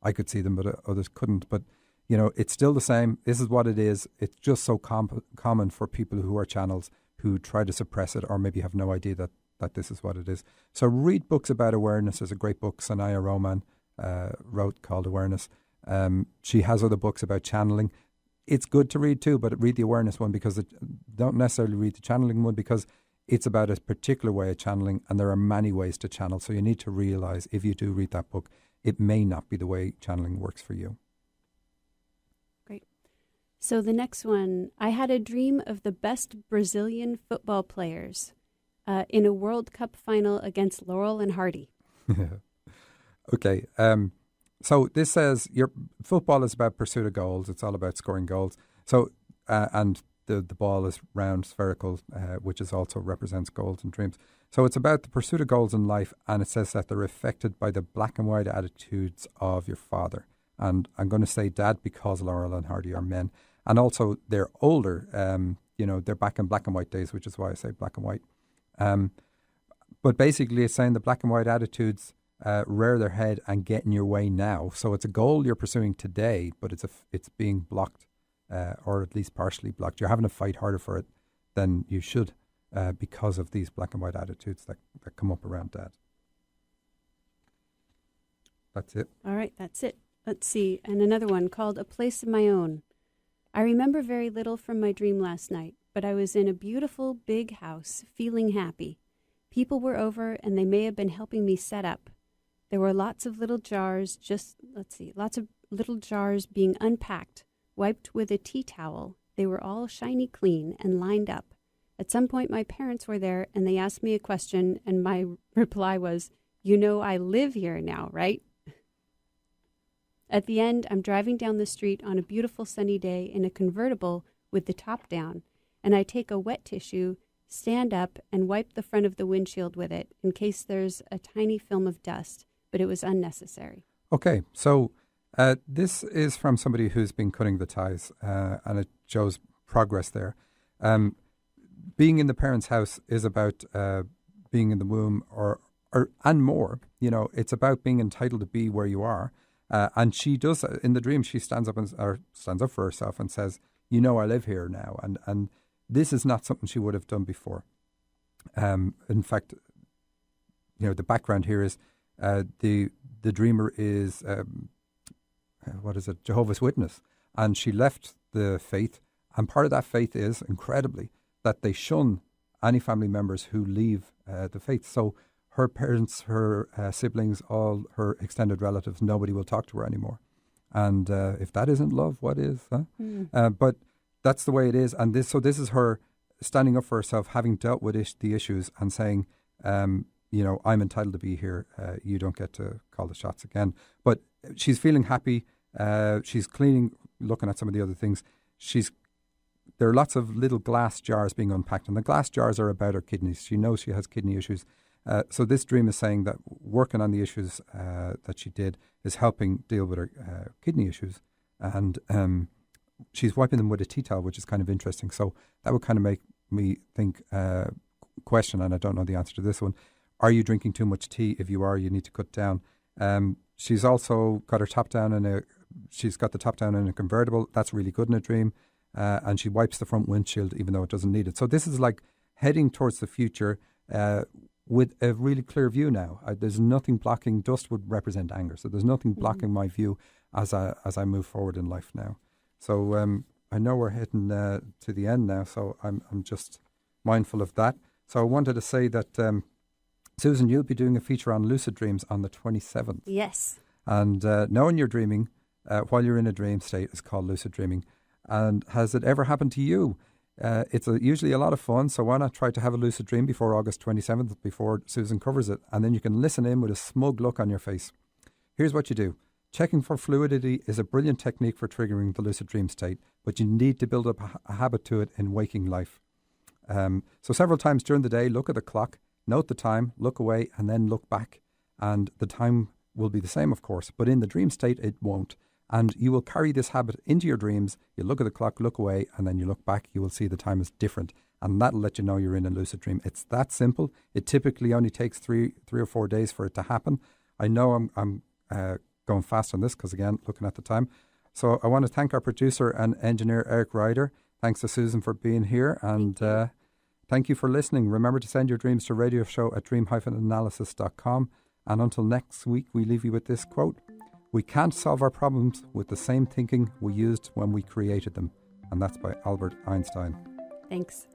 I could see them, but others couldn't. But, it's still the same. This is what it is. It's just so common for people who are channels who try to suppress it or maybe have no idea that this is what it is. So read books about awareness. There's a great book Sanaya Roman wrote called Awareness. She has other books about channeling. It's good to read too, but read the awareness one because don't necessarily read the channeling one because it's about a particular way of channeling, and there are many ways to channel. So you need to realize if you do read that book, it may not be the way channeling works for you. Great. So the next one, I had a dream of the best Brazilian football players in a World Cup final against Laurel and Hardy. Okay. So this says your football is about pursuit of goals. It's all about scoring goals. So and the ball is round, spherical, which is also represents goals and dreams. So it's about the pursuit of goals in life, and it says that they're affected by the black and white attitudes of your father. And I'm going to say dad because Laurel and Hardy are men, and also they're older. They're back in black and white days, which is why I say black and white. But basically, it's saying the black and white attitudes rear their head and get in your way now. So it's a goal you're pursuing today, but it's being blocked, or at least partially blocked. You're having to fight harder for it than you should because of these black and white attitudes that come up around dad. That's it. All right, that's it. Let's see. And another one called A Place of My Own. I remember very little from my dream last night, but I was in a beautiful big house, feeling happy. People were over, and they may have been helping me set up. There were lots of little jars, lots of little jars being unpacked, wiped with a tea towel. They were all shiny clean and lined up. At some point, my parents were there, and they asked me a question, and my reply was, I live here now, right? At the end, I'm driving down the street on a beautiful sunny day in a convertible with the top down, and I take a wet tissue, stand up, and wipe the front of the windshield with it in case there's a tiny film of dust, but it was unnecessary. Okay, so this is from somebody who's been cutting the ties, and it shows progress there. Being in the parents' house is about being in the womb and more. It's about being entitled to be where you are. And she does, in the dream, she stands up for herself and says, I live here now. And this is not something she would have done before. In fact, the background here is the dreamer is, Jehovah's Witness. And she left the faith. And part of that faith is, incredibly, that they shun any family members who leave the faith. So her parents, her siblings, all her extended relatives, nobody will talk to her anymore. And if that isn't love, what is? Huh? But that's the way it is. And this is her standing up for herself, having dealt with the issues and saying, I'm entitled to be here. You don't get to call the shots again. But she's feeling happy. She's cleaning, looking at some of the other things. There are lots of little glass jars being unpacked, and the glass jars are about her kidneys. She knows she has kidney issues. So this dream is saying that working on the issues that she did is helping deal with her kidney issues. And she's wiping them with a tea towel, which is kind of interesting. So that would kind of make me think, question, and I don't know the answer to this one. Are you drinking too much tea? If you are, you need to cut down. She's also got her top down she's got the top down in a convertible. That's really good in a dream. And she wipes the front windshield even though it doesn't need it. So this is like heading towards the future with a really clear view now. There's nothing blocking. Dust would represent anger. So there's nothing blocking my view as I move forward in life now. So I know we're heading to the end now, so I'm just mindful of that. So I wanted to say that, Susan, you'll be doing a feature on lucid dreams on the 27th. Yes. And knowing you're dreaming while you're in a dream state is called lucid dreaming. And has it ever happened to you? It's usually a lot of fun, so why not try to have a lucid dream before August 27th, before Susan covers it, and then you can listen in with a smug look on your face. Here's what you do. Checking for fluidity is a brilliant technique for triggering the lucid dream state, but you need to build up a habit to it in waking life. So several times during the day, look at the clock, note the time, look away, and then look back. And the time will be the same, of course, but in the dream state, it won't. And you will carry this habit into your dreams. You look at the clock, look away, and then you look back. You will see the time is different. And that'll let you know you're in a lucid dream. It's that simple. It typically only takes three or 4 days for it to happen. I know I'm going fast on this because, again, looking at the time. So I want to thank our producer and engineer, Eric Ryder. Thanks to Susan for being here. And thank you for listening. Remember to send your dreams to radioshow@dream-analysis.com. And until next week, we leave you with this quote. We can't solve our problems with the same thinking we used when we created them. And that's by Albert Einstein. Thanks.